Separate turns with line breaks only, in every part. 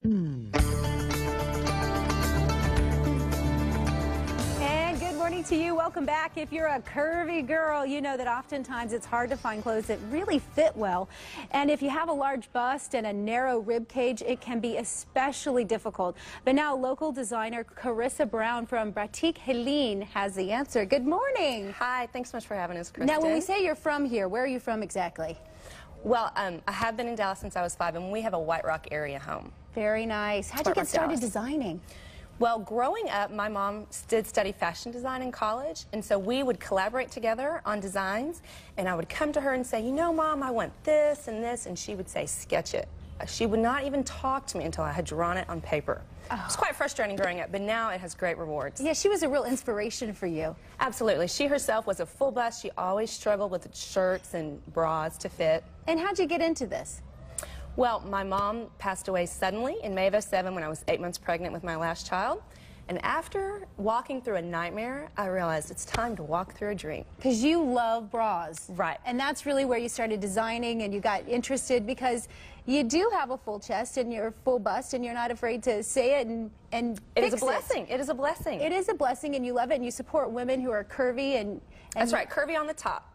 And good morning to you. Welcome back. If you're a curvy girl, you know that oftentimes it's hard to find clothes that really fit well. And if you have a large bust and a narrow rib cage, it can be especially difficult. But now local designer Carissa Brown from Boutique Helene has the answer. Good morning.
Hi, thanks so much for having us, Kristen.
Now, when we say you're from here, where are you from exactly?
Well, I have been in Dallas since I was 5, and we have a White Rock area home.
Very nice. How'd you get started designing?
Well, growing up, my mom did study fashion design in college, and so we would collaborate together on designs, and I would come to her and say, you know, Mom, I want this, and she would say, sketch it. She would not even talk to me until I had drawn it on paper. Oh. It was quite frustrating growing up, but now it has great rewards.
Yeah, she was a real inspiration for you.
Absolutely. She herself was a full bust. She always struggled with shirts and bras to fit.
And how'd you get into this?
Well, my mom passed away suddenly in May of '07 when I was 8 months pregnant with my last child. And after walking through a nightmare, I realized it's time to walk through a dream.
Because you love bras.
Right.
And that's really where you started designing and you got interested because you do have a full chest and you're full bust and you're not afraid to say it and
It is a blessing. It is a blessing.
It is a blessing and you love it and you support women who are curvy and
that's right, curvy on the top.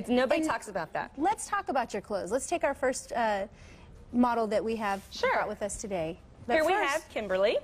Nobody talks about that.
Let's talk about your clothes. Let's take our first model that we have brought with us today. But
Here we have Kimberly.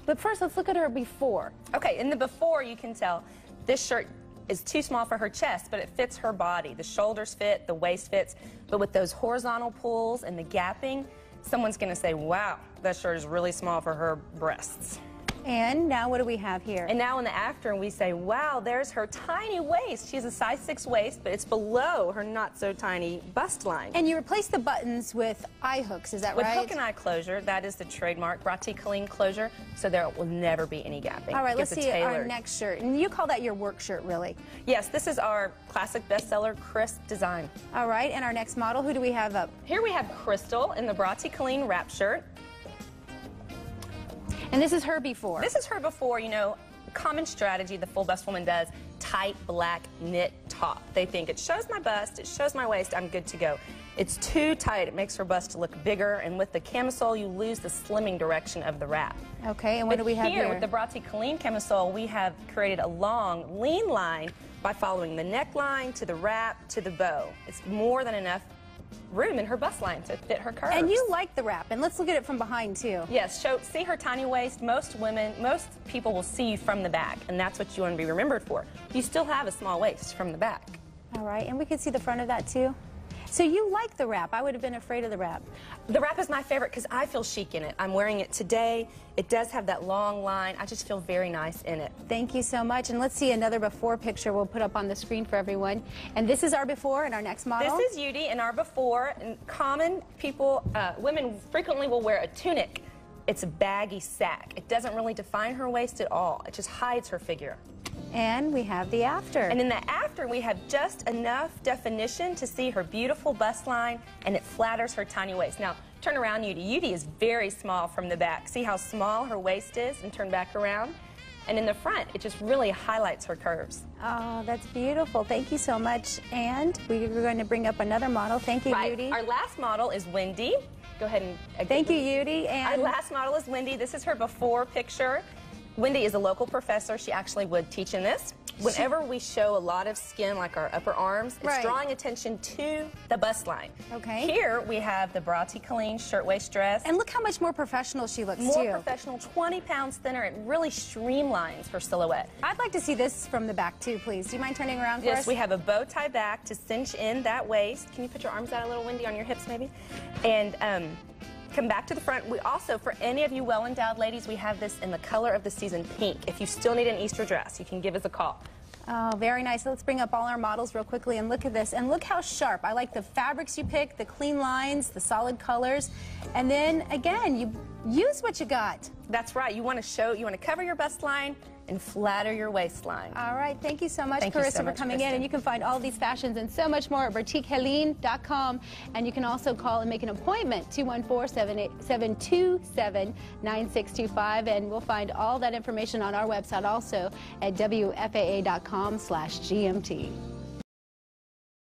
But first, let's look at her before.
Okay, in the before, you can tell this shirt is too small for her chest, but it fits her body. The shoulders fit, the waist fits, but with those horizontal pulls and the gapping, someone's going to say, wow, that shirt is really small for her breasts.
And now what do we have here?
And now in the after, we say, wow, there's her tiny waist. She has a size 6 waist, but it's below her not-so-tiny bust line.
And you replace the buttons with eye hooks, is that right?
With hook and eye closure. That is the trademark Boutique Helene closure, so there will never be any gapping.
All right, let's see our next shirt. And you call that your work shirt, really?
Yes, this is our classic bestseller, crisp design.
All right, and our next model, who do we have up?
Here we have Crystal in the Boutique Helene wrap shirt.
And this is her before.
This is her before, you know, common strategy the full bust woman does, tight black knit top. They think it shows my bust, it shows my waist, I'm good to go. It's too tight, it makes her bust look bigger, and with the camisole you lose the slimming direction of the wrap.
Okay, and what do we have here?
With the Boutique Helene camisole, we have created a long, lean line by following the neckline to the wrap to the bow. It's more than enough room in her bust line to fit her curves.
And you like the wrap, and let's look at it from behind too.
Yes, see her tiny waist. Most people will see you from the back, and that's what you want to be remembered for. You still have a small waist from the back.
All right, and we can see the front of that too. So you like the wrap. I would have been afraid of the wrap.
The wrap is my favorite because I feel chic in it. I'm wearing it today. It does have that long line. I just feel very nice in it.
Thank you so much. And let's see another before picture we'll put up on the screen for everyone. And this is our before and our next model.
This is Yudi in our before. And common people, women frequently will wear a tunic. It's a baggy sack. It doesn't really define her waist at all. It just hides her figure.
And we have the after.
And in the after, we have just enough definition to see her beautiful bust line, and it flatters her tiny waist. Now, turn around, Yudi. Yudi is very small from the back. See how small her waist is, and turn back around? And in the front, it just really highlights her curves.
Oh, that's beautiful. Thank you so much. And we're going to bring up another model. Thank you, Yudi.
Our last model is Wendy. Go ahead and...
Thank you, Yudi. And
our last model is Wendy. This is her before picture. Wendy is a local professor. She actually would teach in this. Whenever we show a lot of skin, like our upper arms, it's drawing attention to the bust line.
Okay.
Here we have the Boutique Helene shirtwaist dress.
And look how much more professional she looks,
More professional, 20 pounds thinner. It really streamlines her silhouette.
I'd like to see this from the back too, please. Do you mind turning around for us?
Yes, we have a bow tie back to cinch in that waist. Can you put your arms out a little, Wendy, on your hips maybe? And come back to the front. We also, for any of you well-endowed ladies, we have this in the color of the season, pink. If you still need an Easter dress, you can give us a call.
Oh, very nice. Let's bring up all our models real quickly and look at this. And look how sharp. I like the fabrics you pick, the clean lines, the solid colors. And then, again, you use what you got.
That's right. You want to cover your bust line and flatter your waistline.
All right. Thank you so much, Carissa, for coming in. And you can find all these fashions and so much more at boutiquehelene.com. And you can also call and make an appointment, 214-727-9625. And we'll find all that information on our website also at WFAA.com/GMT.